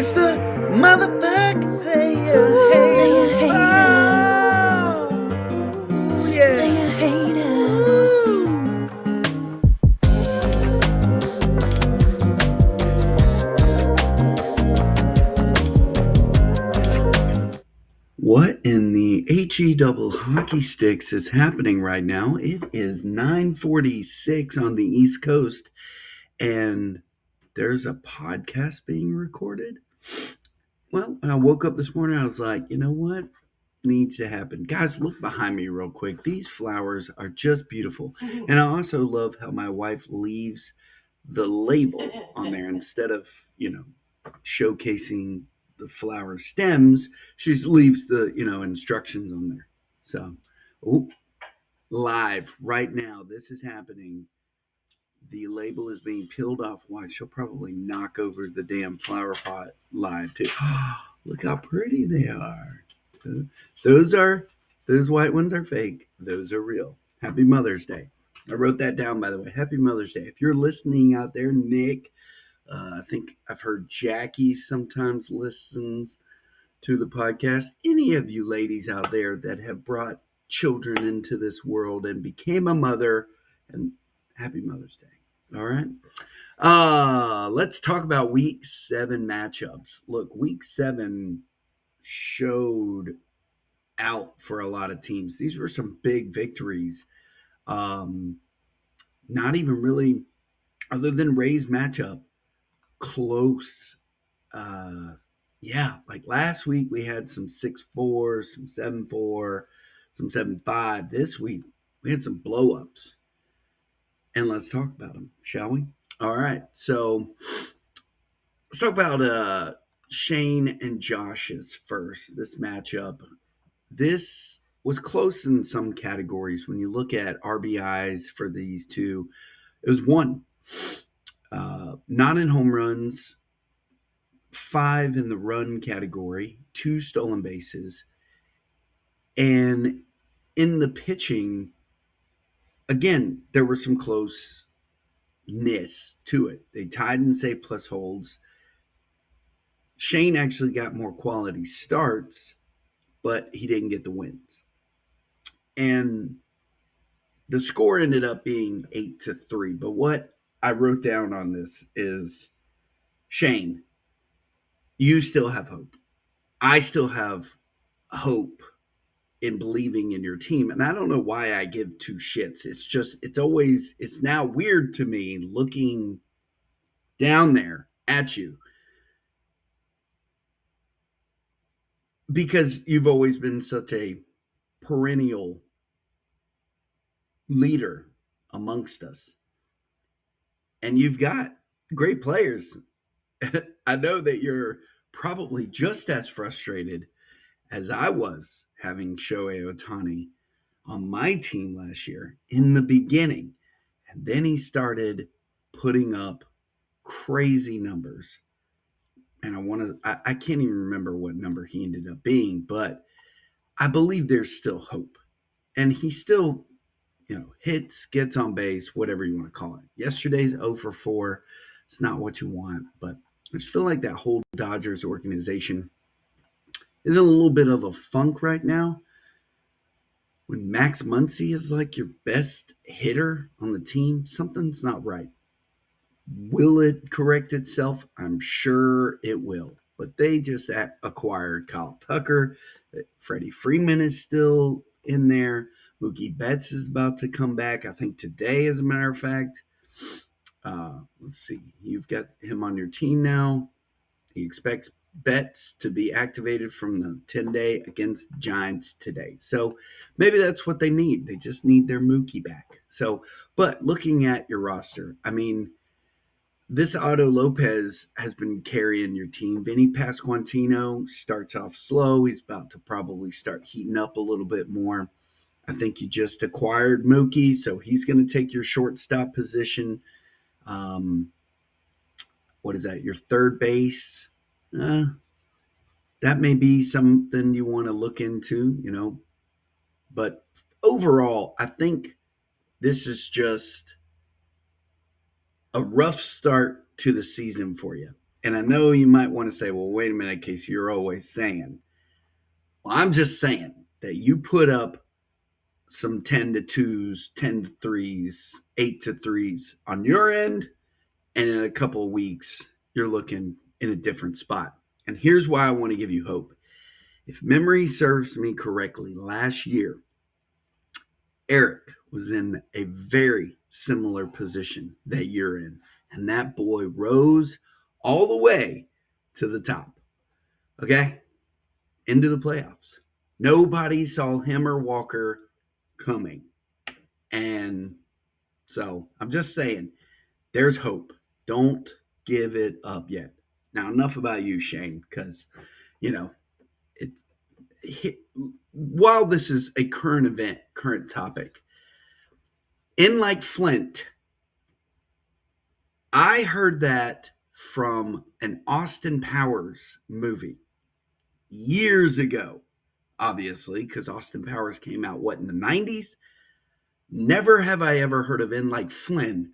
It's the motherfucking player haters. Oh, yeah. Player haters. What in the HE double hockey sticks is happening right now? It is 9:46 on the East Coast, and there's a podcast being recorded. Well, when I woke up this morning, I was like, you know what needs to happen? Guys, look behind me real quick. These flowers are just beautiful. And I also love how my wife leaves the label on there instead of, showcasing the flower stems. She just leaves the, instructions on there. So, ooh, live right now, this is happening. The label is being peeled off. Why? She'll probably knock over the damn flower pot live too. Look how pretty they are. Those white ones are fake. Those are real. Happy Mother's Day. I wrote that down, by the way. Happy Mother's Day. If you're listening out there, Nick, I think I've heard Jackie sometimes listens to the podcast. Any of you ladies out there that have brought children into this world and became a mother, and happy Mother's Day. All right. Let's talk about week 7 matchups. Look, week 7 showed out for a lot of teams. These were some big victories. Not even really, other than Ray's matchup, close. Like last week we had some 6-4, some 7-4, some 7-5. This week we had some blow ups. And let's talk about them, shall we? All right. So let's talk about Shane and Josh's first, this matchup. This was close in some categories. When you look at RBIs for these two, it was 1. Not in home runs, 5 in the run category, 2 stolen bases. And in the pitching, again, there were some closeness to it. They tied in save plus holds. Shane actually got more quality starts, but he didn't get the wins. And the score ended up being 8-3. But what I wrote down on this is, Shane, you still have hope. I still have hope in believing in your team. And I don't know why I give 2 shits. It's now weird to me looking down there at you, because you've always been such a perennial leader amongst us. And you've got great players. I know that you're probably just as frustrated as I was having Shohei Ohtani on my team last year in the beginning. And then he started putting up crazy numbers. And I can't even remember what number he ended up being, but I believe there's still hope. And he still, hits, gets on base, whatever you want to call it. Yesterday's 0 for 4. It's not what you want, but I just feel like that whole Dodgers organization is in a little bit of a funk right now. When Max Muncy is like your best hitter on the team, something's not right. Will it correct itself? I'm sure it will. But they just acquired Kyle Tucker. Freddie Freeman is still in there. Mookie Betts is about to come back, I think today, as a matter of fact. Let's see. You've got him on your team now. He expects Betts to be activated from the 10-day against the Giants today. So maybe that's what they need. They just need their Mookie back. So, but looking at your roster, I mean, this Otto Lopez has been carrying your team. Vinny Pasquantino starts off slow. He's about to probably start heating up a little bit more. I think you just acquired Mookie, so he's going to take your shortstop position. What is that? Your third base? That may be something you want to look into, But overall, I think this is just a rough start to the season for you. And I know you might want to say, well, wait a minute, Casey, you're always saying. Well, I'm just saying that you put up some 10 to 2s, 10 to 3s, 8 to 3s on your end, and in a couple of weeks, you're looking in a different spot. And here's why I want to give you hope. If memory serves me correctly, last year, Eric was in a very similar position that you're in. And that boy rose all the way to the top. Okay? Into the playoffs. Nobody saw him or Walker coming. And so I'm just saying, there's hope. Don't give it up yet. Now, enough about you, Shane, because, you know, while this is a current event, current topic, in like Flint, I heard that from an Austin Powers movie years ago, obviously, because Austin Powers came out, what, in the 90s? Never have I ever heard of In Like Flynn.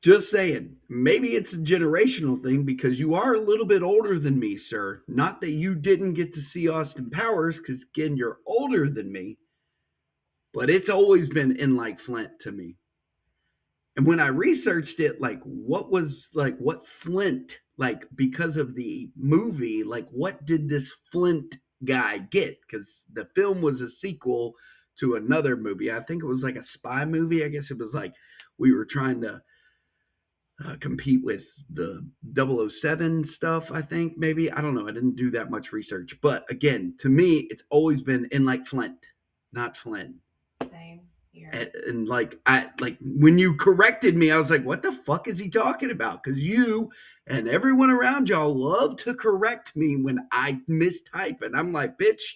Just saying, maybe it's a generational thing because you are a little bit older than me, sir. Not that you didn't get to see Austin Powers, because again, you're older than me, but it's always been In Like Flint to me. And when I researched it, like what Flint, like because of the movie, like what did this Flint guy get? Because the film was a sequel to another movie. I think it was like a spy movie. I guess it was like we were trying to compete with the 007 stuff, I think, maybe. I don't know. I didn't do that much research. But again, to me, it's always been In Like Flint, not Flynn. Same here. And like when you corrected me, I was like, what the fuck is he talking about? Because you and everyone around y'all love to correct me when I mistype. And I'm like, bitch,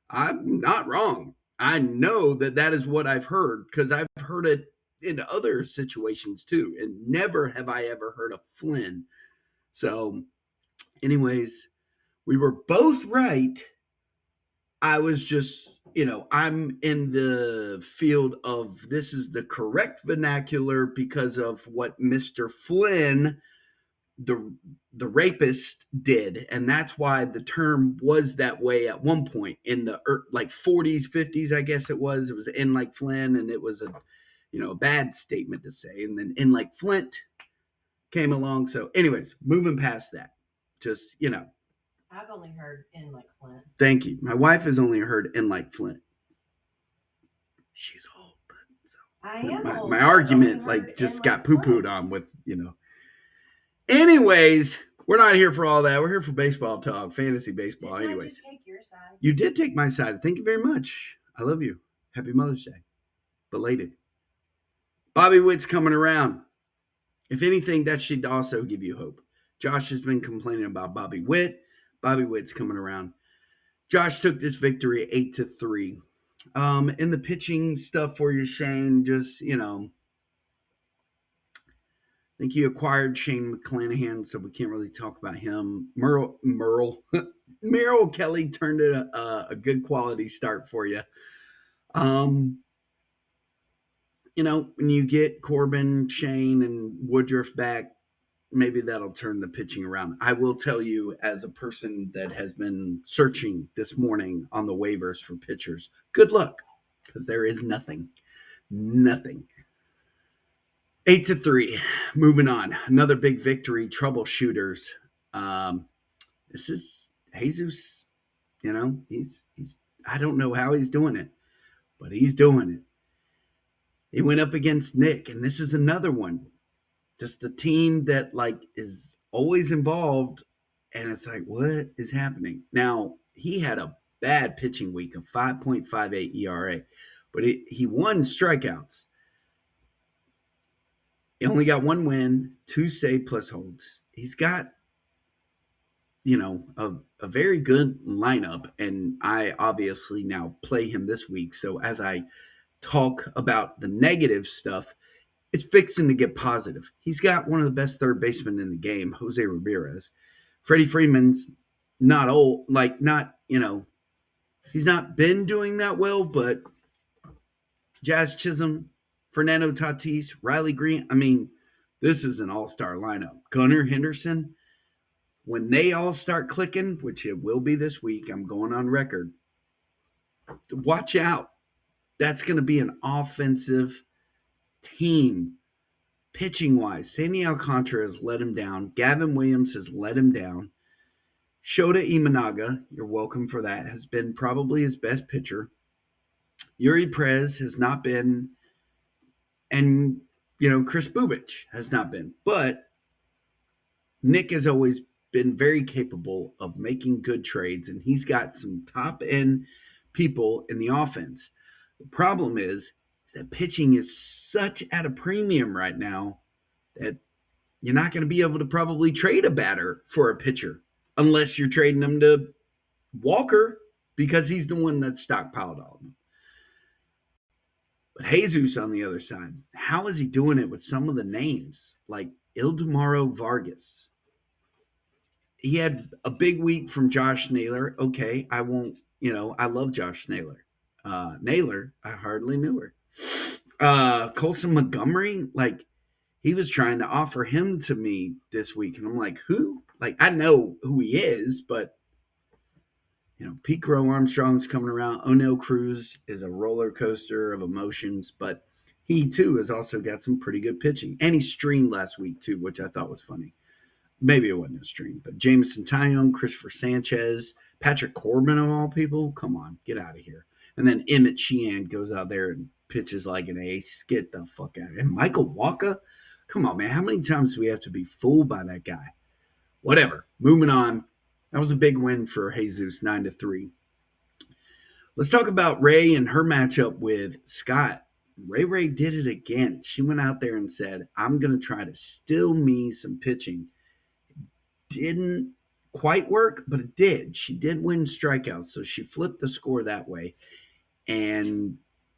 I'm not wrong. I know that is what I've heard because I've heard it in other situations too. And never have I ever heard of Flynn. So, anyways, we were both right. I was just, I'm in the field of this is the correct vernacular because of what Mr. Flynn, the rapist, did. And that's why the term was that way at one point in the like 40s, 50s, I guess it was. It was In Like Flynn, and it was a bad statement to say. And then In Like Flint came along. So, anyways, moving past that, just, I've only heard In Like Flint. Thank you. My wife has only heard In Like Flint. She's old, but so I am old. my argument just got poo-pooed on with, Anyways, we're not here for all that. We're here for baseball talk, fantasy baseball. Didn't Anyways, I just take your side? You did take my side. Thank you very much. I love you. Happy Mother's Day. Belated. Bobby Witt's coming around. If anything, that should also give you hope. Josh has been complaining about Bobby Witt. Bobby Witt's coming around. Josh took this victory 8-3. In the pitching stuff for you, Shane, just, I think you acquired Shane McClanahan, so we can't really talk about him. Merrill Kelly turned in a good quality start for you. When you get Corbin, Shane, and Woodruff back, maybe that'll turn the pitching around. I will tell you, as a person that has been searching this morning on the waivers for pitchers, good luck, because there is nothing. 8-3. Moving on. Another big victory. Troubleshooters. This is Jesus. He's. I don't know how he's doing it, but he's doing it. He went up against Nick, and this is another one. Just a team that is always involved, and it's like, what is happening? Now, he had a bad pitching week of 5.58 ERA, but he won strikeouts. He only got one win, 2 save plus holds. He's got, a very good lineup, and I obviously now play him this week. So as I talk about the negative stuff, it's fixing to get positive. He's got one of the best third basemen in the game, Jose Ramirez. Freddie Freeman's not old, he's not been doing that well, but Jazz Chisholm, Fernando Tatis, Riley Green, This is an all-star lineup. Gunnar Henderson, when they all start clicking, which it will be this week, I'm going on record. Watch out. That's going to be an offensive team. Pitching wise, Sandy Alcantara has let him down. Gavin Williams has let him down. Shota Imanaga, you're welcome for that, has been probably his best pitcher. Yuri Perez has not been, and Chris Bubich has not been. But Nick has always been very capable of making good trades, and he's got some top end people in the offense. The problem is that pitching is such at a premium right now that you're not going to be able to probably trade a batter for a pitcher unless you're trading him to Walker because he's the one that's stockpiled all of them. But Jesus on the other side, how is he doing it with some of the names like Ildemaro Vargas? He had a big week from Josh Naylor. Okay, I won't, I love Josh Naylor. Naylor, I hardly knew her. Colson Montgomery, like he was trying to offer him to me this week. And I'm like, who? Like, I know who he is, but Pete Crow Armstrong's coming around. O'Neill Cruz is a roller coaster of emotions, but he too has also got some pretty good pitching. And he streamed last week too, which I thought was funny. Maybe it wasn't a stream, but Jameson Taillon, Christopher Sanchez, Patrick Corbin of all people. Come on, get out of here. And then Emmett Sheehan goes out there and pitches like an ace. Get the fuck out of here. And Michael Walker, come on, man. How many times do we have to be fooled by that guy? Whatever. Moving on. That was a big win for Jesus, 9-3. Let's talk about Ray and her matchup with Scott. Ray did it again. She went out there and said, I'm going to try to steal me some pitching. Didn't quite work, but it did. She did win strikeouts, so she flipped the score that way.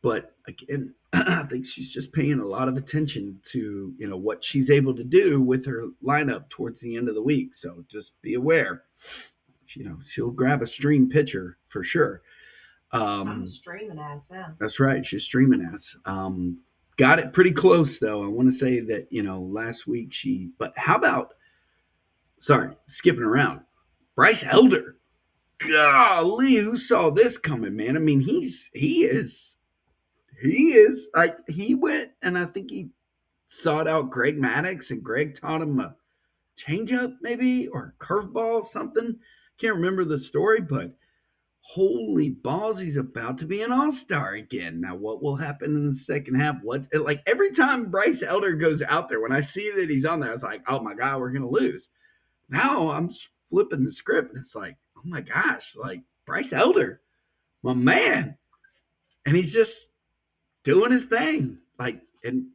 But again, I think she's just paying a lot of attention to what she's able to do with her lineup towards the end of the week. So just be aware. She'll grab a stream pitcher for sure. I'm streaming ass now. That's right. She's streaming ass. Got it pretty close though. I want to say that last week But how about? Sorry, skipping around. Bryce Elder. Golly, who saw this coming, man? I mean, he is like he went and I think he sought out Greg Maddux and Greg taught him a changeup maybe or a curveball, something. Can't remember the story, but holy balls, he's about to be an all-star again. Now, what will happen in the second half? Like every time Bryce Elder goes out there, when I see that he's on there, I was like, oh my God, we're gonna lose. Now I'm flipping the script and it's like, oh my gosh, like Bryce Elder, my man. And he's just doing his thing. Like, and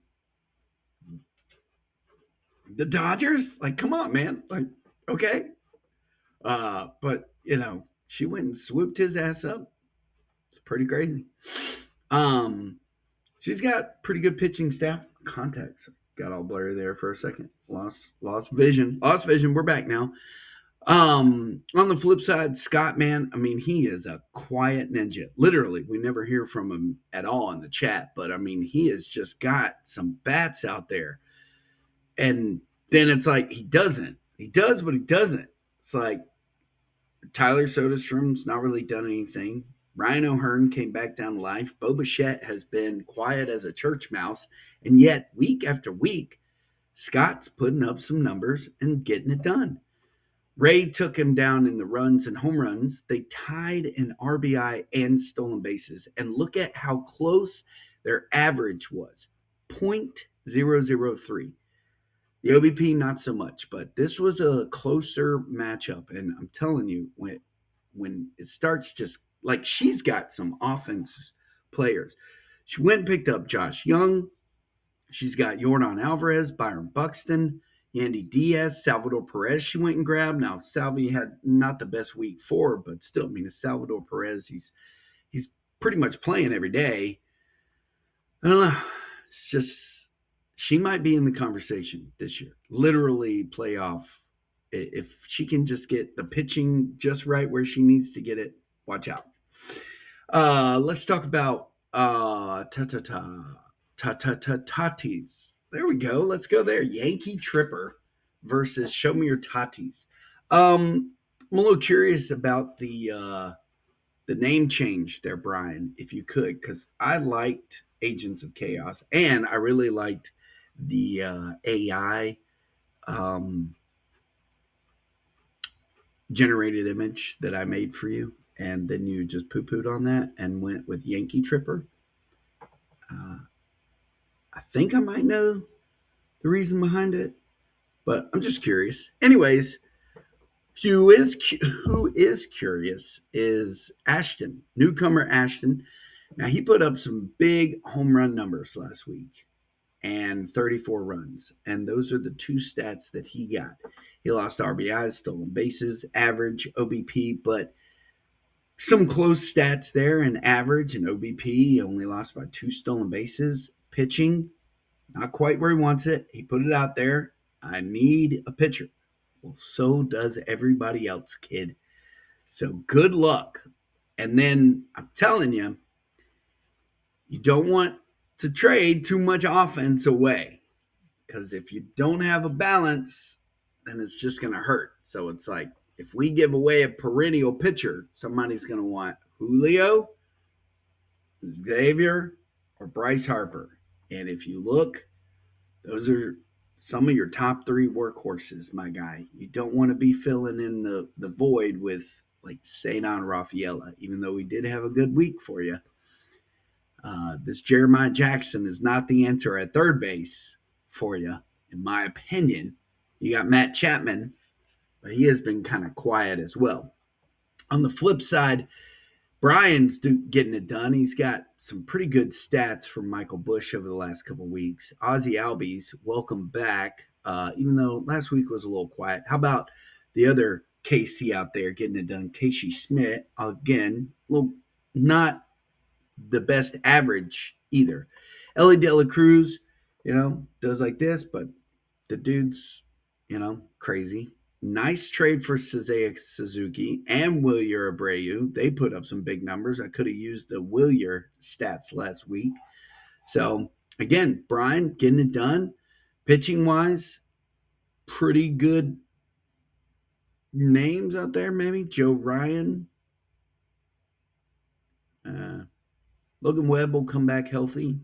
the Dodgers, like, come on, man. Like, okay. But she went and swooped his ass up. It's pretty crazy. She's got pretty good pitching staff. Contacts got all blurry there for a second. Lost vision. We're back now. On the flip side, Scott, man, I mean, he is a quiet ninja. Literally, we never hear from him at all in the chat, but I mean, he has just got some bats out there. And then it's like he doesn't. He does, but he doesn't. It's like Tyler Soderstrom's not really done anything. Ryan O'Hearn came back down to life. Bo Bichette has been quiet as a church mouse. And yet, week after week, Scott's putting up some numbers and getting it done. Ray took him down in the runs and home runs. They tied in RBI and stolen bases. And look at how close their average was. 0.003. The OBP, not so much. But this was a closer matchup. And I'm telling you, when it starts just like she's got some offense players. She went and picked up Josh Young. She's got Yordan Alvarez, Byron Buxton, Yandy Diaz, Salvador Perez she went and grabbed. Now, Salvi had not the best week for her, but still, I mean, it's Salvador Perez. He's pretty much playing every day. I don't know. It's just, she might be in the conversation this year. Literally playoff. If she can just get the pitching just right where she needs to get it, watch out. Let's talk about Tatis. There we go. Let's go there. Yankee Tripper versus Show Me Your Tatis. I'm a little curious about the name change there, Brian, if you could, because I liked Agents of Chaos and I really liked the AI um, generated image that I made for you. And then you just poo pooed on that and went with Yankee Tripper. Uh, I think I might know the reason behind it, but I'm just curious. Anyways, who is curious is Ashton, newcomer Ashton. Now he put up some big home run numbers last week and 34 runs, and those are the two stats that he got. He lost RBIs, stolen bases, average, OBP, but some close stats there. In average and OBP, he only lost by 2 stolen bases. Pitching, not quite where he wants it. He put it out there. I need a pitcher. Well, so does everybody else, kid. So good luck. And then I'm telling you, you don't want to trade too much offense away. Because if you don't have a balance, then it's just going to hurt. So it's like if we give away a perennial pitcher, somebody's going to want Julio, Xavier, or Bryce Harper. And if you look, those are some of your top 3 workhorses, my guy. You don't want to be filling in the void with like Cedar Rafaela, even though we did have a good week for you. This Jeremiah Jackson is not the answer at third base for you, in my opinion. You got Matt Chapman, but he has been kind of quiet as well. On the flip side, Brian's getting it done. He's got some pretty good stats from Michael Bush over the last couple of weeks. Ozzy Albies, welcome back, even though last week was a little quiet. How about the other KC out there getting it done? Casey Smith, again, not the best average either. Ellie De La Cruz, does like this, but the dude's, crazy. Nice trade for Seiya Suzuki and Wilyer Abreu. They put up some big numbers. I could have used the Wilyer stats last week. So, again, Brian getting it done. Pitching wise, pretty good names out there, maybe. Joe Ryan. Logan Webb will come back healthy.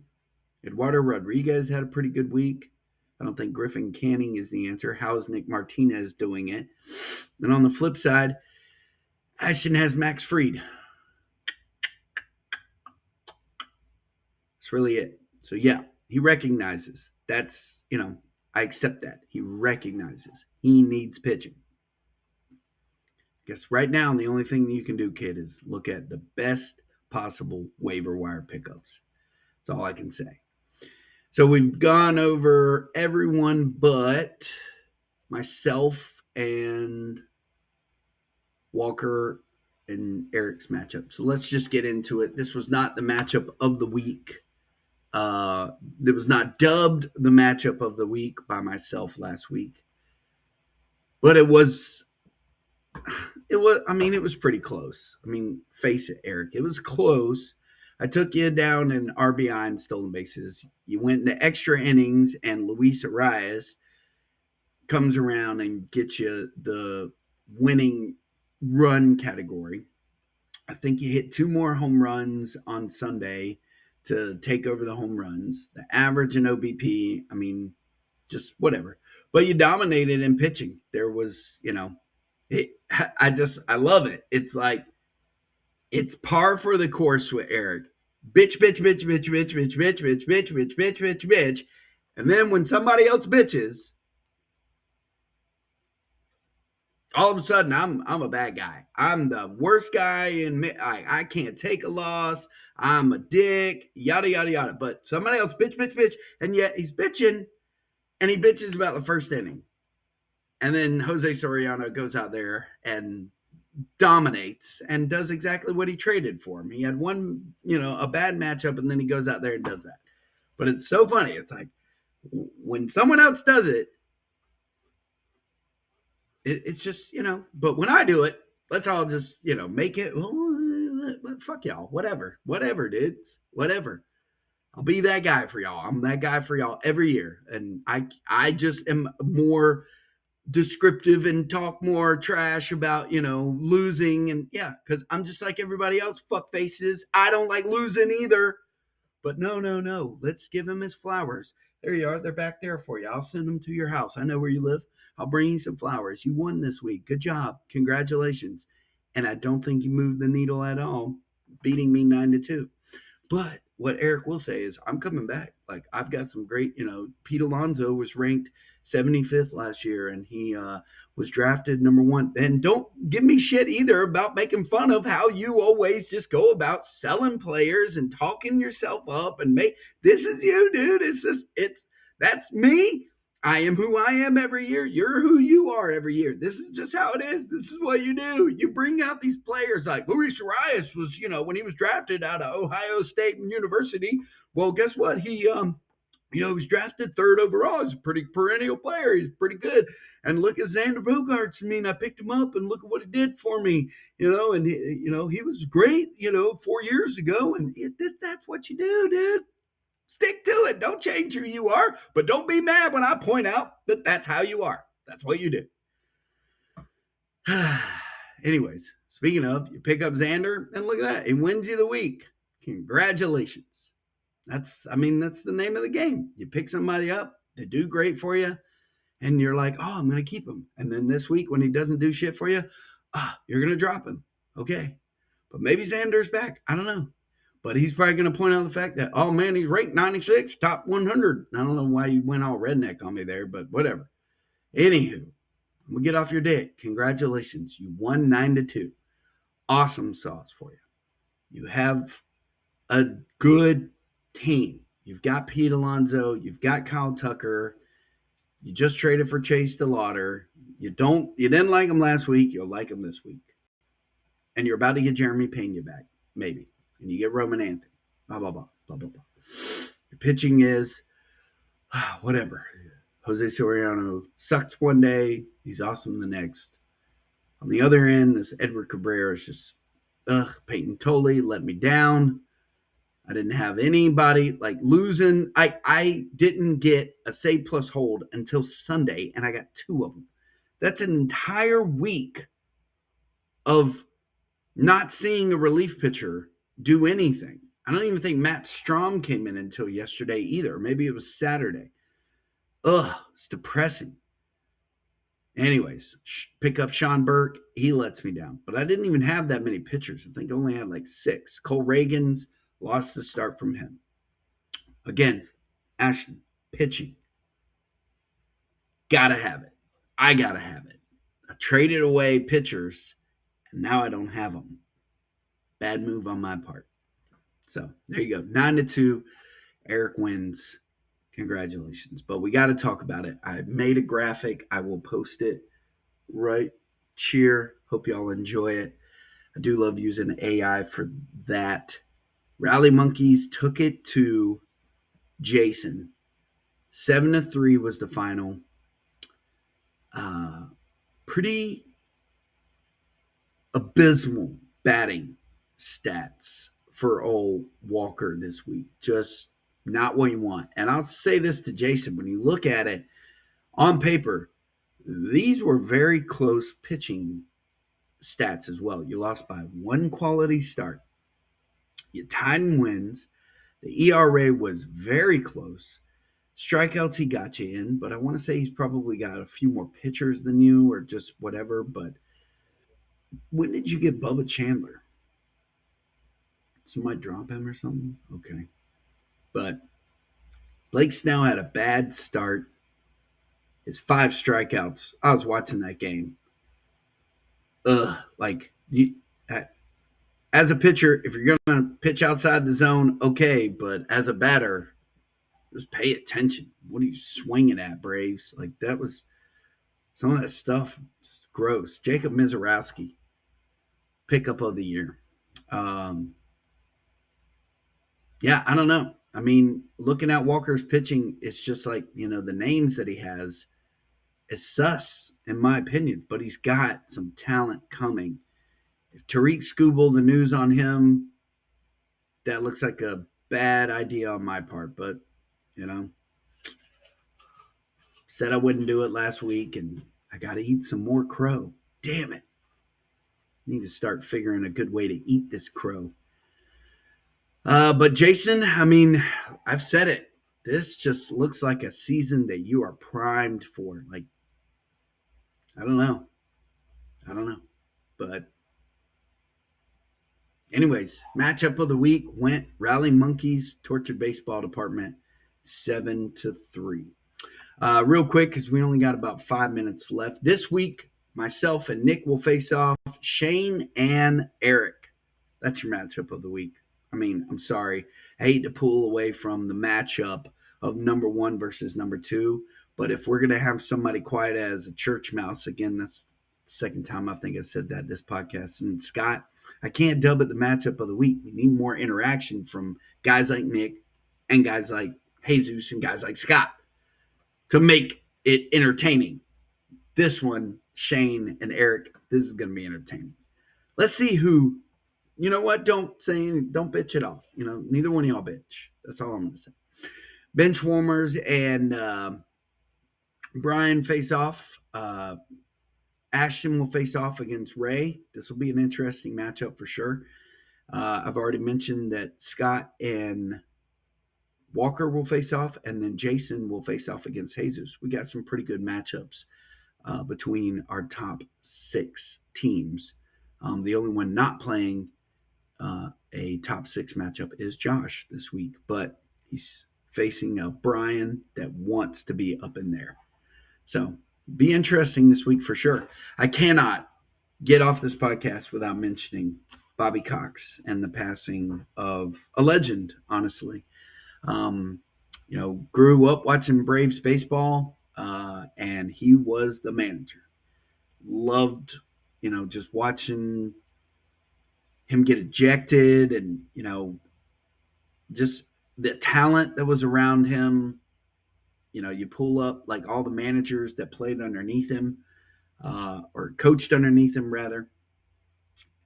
Eduardo Rodriguez had a pretty good week. I don't think Griffin Canning is the answer. How is Nick Martinez doing it? And on the flip side, Ashton has Max Fried. That's really it. So, yeah, he recognizes. That's, I accept that. He recognizes he needs pitching. I guess right now, the only thing you can do, kid, is look at the best possible waiver wire pickups. That's all I can say. So we've gone over everyone but myself and Walker and Eric's matchup. So let's just get into it. This was not the matchup of the week. It was not dubbed the matchup of the week by myself last week. But it was pretty close. Face it, Eric. It was close. I took you down in RBI and stolen bases. You went into extra innings, and Luis Arias comes around and gets you the winning run category. I think you hit 2 more home runs on Sunday to take over the home runs. The average in OBP, just whatever. But you dominated in pitching. There was, I love it. It's like, it's par for the course with Eric. Bitch, bitch, bitch, bitch, bitch, bitch, bitch, bitch, bitch, bitch, bitch, bitch, bitch. And then when somebody else bitches, all of a sudden I'm a bad guy. I'm the worst guy I can't take a loss. I'm a dick, yada, yada, yada. But somebody else bitch, bitch, bitch. And yet he's bitching, and he bitches about the first inning. And then Jose Soriano goes out there and dominates and does exactly what he traded for him. He had one, a bad matchup, and then he goes out there and does that. But it's so funny. It's like when someone else does it, it's just, but when I do it, let's all just, make it, well, fuck y'all, whatever, dudes, whatever. I'll be that guy for y'all. I'm that guy for y'all every year. And I just am more descriptive and talk more trash about, losing. And yeah, because I'm just like everybody else, fuck faces. I don't like losing either. But no, no, no. Let's give him his flowers. There you are. They're back there for you. I'll send them to your house. I know where you live. I'll bring you some flowers. You won this week. Good job. Congratulations. And I don't think you moved the needle at all, beating me 9-2. But what Eric will say is, I'm coming back. Like, I've got some great, Pete Alonso was ranked 75th last year, and he was drafted number 1. And don't give me shit either about making fun of how you always just go about selling players and talking yourself up and this is you, dude. That's me. I am who I am every year. You're who you are every year. This is just how it is. This is what you do. You bring out these players like Luis Arias was, when he was drafted out of Ohio State University. Well, guess what? He he was drafted 3rd overall. He's a pretty perennial player. He's pretty good. And look at Xander Bogaerts. I picked him up and look at what he did for me, and he was great, 4 years ago. And that's what you do, dude. Stick to it. Don't change who you are, but don't be mad when I point out that that's how you are. That's what you do. Anyways, speaking of, you pick up Xander, and look at that. He wins you the week. Congratulations. That's the name of the game. You pick somebody up, they do great for you, and you're like, oh, I'm going to keep him. And then this week, when he doesn't do shit for you, you're going to drop him. Okay. But maybe Xander's back. I don't know. But he's probably going to point out the fact that, oh, man, he's ranked 96, top 100. I don't know why you went all redneck on me there, but whatever. Anywho, I'm going to get off your dick. Congratulations. You won 9-2. Awesome sauce for you. You have a good team. You've got Pete Alonso. You've got Kyle Tucker. You just traded for Chase DeLauder. You didn't like him last week. You'll like him this week. And you're about to get Jeremy Pena back, maybe. And you get Roman Anthony, blah, blah, blah, blah, blah, blah. Your pitching is, whatever. Jose Soriano sucks one day. He's awesome the next. On the other end, this Edward Cabrera is just, Peyton Tolley let me down. I didn't have anybody like losing. I didn't get a save plus hold until Sunday, and I got 2 of them. That's an entire week of not seeing a relief pitcher do anything. I don't even think Matt Strom came in until yesterday either. Maybe it was Saturday. It's depressing. Anyways, pick up Sean Burke. He lets me down. But I didn't even have that many pitchers. I think I only had like 6. Cole Reagans, lost the start from him. Again, Ashton, pitching. Gotta have it. I gotta have it. I traded away pitchers, and now I don't have them. Bad move on my part. So there you go. 9-2. Eric wins. Congratulations. But we got to talk about it. I made a graphic. I will post it right here. Hope y'all enjoy it. I do love using AI for that. Rally Monkeys took it to Jason. 7-3 was the final. Pretty abysmal batting stats for old Walker this week. Just not what you want. And I'll say this to Jason. When you look at it on paper, these were very close pitching stats as well. You lost by 1 quality start. You tied in wins. The ERA was very close. Strikeouts, he got you in, but I want to say he's probably got a few more pitchers than you or just whatever. But when did you get Bubba Chandler? Somebody drop him or something? Okay. But Blake Snell had a bad start. His 5 strikeouts. I was watching that game. As a pitcher, if you're going to pitch outside the zone, okay. But as a batter, just pay attention. What are you swinging at, Braves? Like, that was some of that stuff, just gross. Jacob Mizorowski, pickup of the year. Yeah, I don't know. I mean, looking at Walker's pitching, it's just like, the names that he has is sus, in my opinion. But he's got some talent coming. If Tariq Skubal, the news on him, that looks like a bad idea on my part, but said I wouldn't do it last week, and I got to eat some more crow. Damn it. Need to start figuring a good way to eat this crow. But Jason, I mean, I've said it. This just looks like a season that you are primed for. Like, I don't know. But anyways, matchup of the week went Rally Monkeys, Tortured Baseball Department, 7-3. Real quick, because we only got about 5 minutes left. This week, myself and Nick will face off Shane and Eric. That's your matchup of the week. I mean, I'm sorry. I hate to pull away from the matchup of number 1 versus number 2. But if we're going to have somebody quiet as a church mouse, again, that's the second time I think I said that this podcast. And Scott, I can't dub it the matchup of the week. We need more interaction from guys like Nick and guys like Jesus and guys like Scott to make it entertaining. This one, Shane and Eric, this is going to be entertaining. Let's see who, you know what? Don't say anything. Don't bitch at all. Neither one of y'all bitch. That's all I'm going to say. Bench warmers and Brian face off. Ashton will face off against Ray. This will be an interesting matchup for sure. I've already mentioned that Scott and Walker will face off, and then Jason will face off against Jesus. We got some pretty good matchups between our top 6 teams. The only one not playing a top 6 matchup is Josh this week, but he's facing a Brian that wants to be up in there. So be interesting this week for sure. I cannot get off this podcast without mentioning Bobby Cox and the passing of a legend, honestly. Grew up watching Braves baseball, and he was the manager. Loved, just watching him get ejected and, just the talent that was around him. You pull up like all the managers that played underneath him, or coached underneath him rather,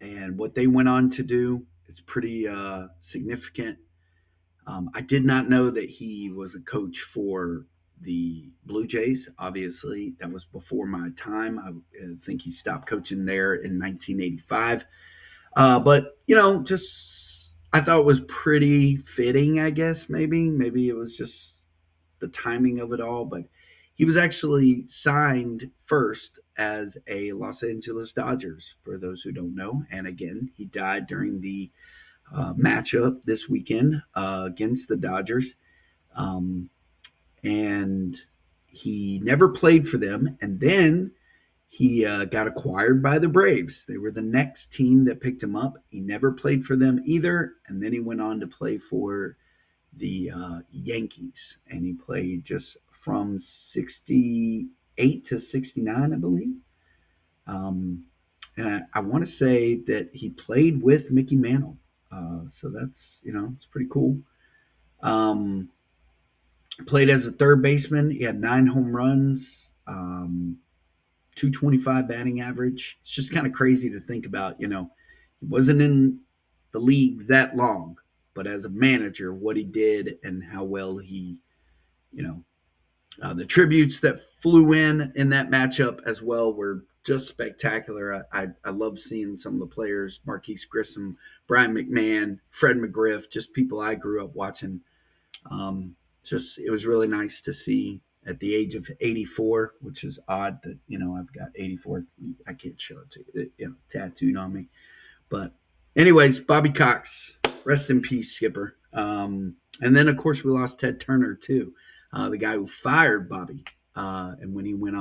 and what they went on to do. It's pretty significant. I did not know that he was a coach for the Blue Jays. Obviously, that was before my time. I think he stopped coaching there in 1985. But, just I thought it was pretty fitting, I guess, maybe. Maybe it was just the timing of it all. But he was actually signed first as a Los Angeles Dodgers, for those who don't know. And again, he died during the matchup this weekend against the Dodgers. And he never played for them. And then he got acquired by the Braves. They were the next team that picked him up. He never played for them either. And then he went on to play for the Yankees. And he played just from 68 to 69, I believe. And I want to say that he played with Mickey Mantle. So that's, it's pretty cool. Played as a third baseman. He had 9 home runs, 225 batting average. It's just kind of crazy to think about, he wasn't in the league that long, but as a manager, what he did and how well he, the tributes that flew in that matchup as well were just spectacular. I love seeing some of the players, Marquise Grissom, Brian McMahon, Fred McGriff, just people I grew up watching. It was really nice to see at the age of 84, which is odd that, I've got 84. I can't show it to you, tattooed on me. But anyways, Bobby Cox, rest in peace, Skipper. And then, of course, we lost Ted Turner, too, the guy who fired Bobby. And when he went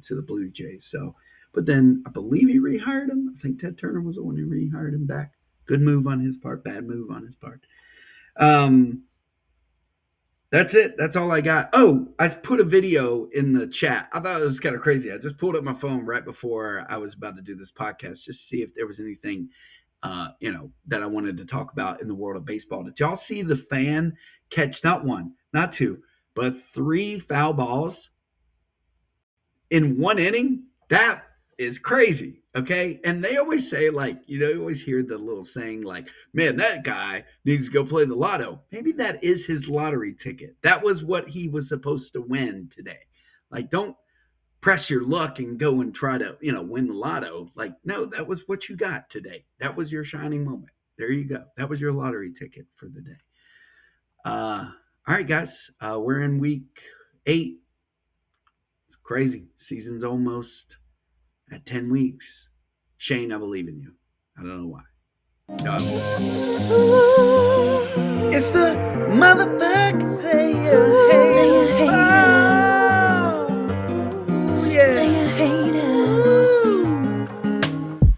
to the Blue Jays. So, but then I believe he rehired him. I think Ted Turner was the one who rehired him back. Good move on his part, bad move on his part. That's it. That's all I got. Oh, I put a video in the chat. I thought it was kind of crazy. I just pulled up my phone right before I was about to do this podcast, just to see if there was anything, that I wanted to talk about in the world of baseball. Did y'all see the fan catch not 1, not 2, but 3 foul balls in 1 inning? That is crazy. Okay. And they always say, like, you always hear the little saying, like, man, that guy needs to go play the lotto. Maybe that is his lottery ticket. That was what he was supposed to win today. Like, don't press your luck and go and try to, win the lotto. Like, no, that was what you got today. That was your shining moment. There you go. That was your lottery ticket for the day. All right, guys. We're in week 8. It's crazy. Season's almost at 10 weeks. Shane, I believe in you. I don't know why. It's the motherfucking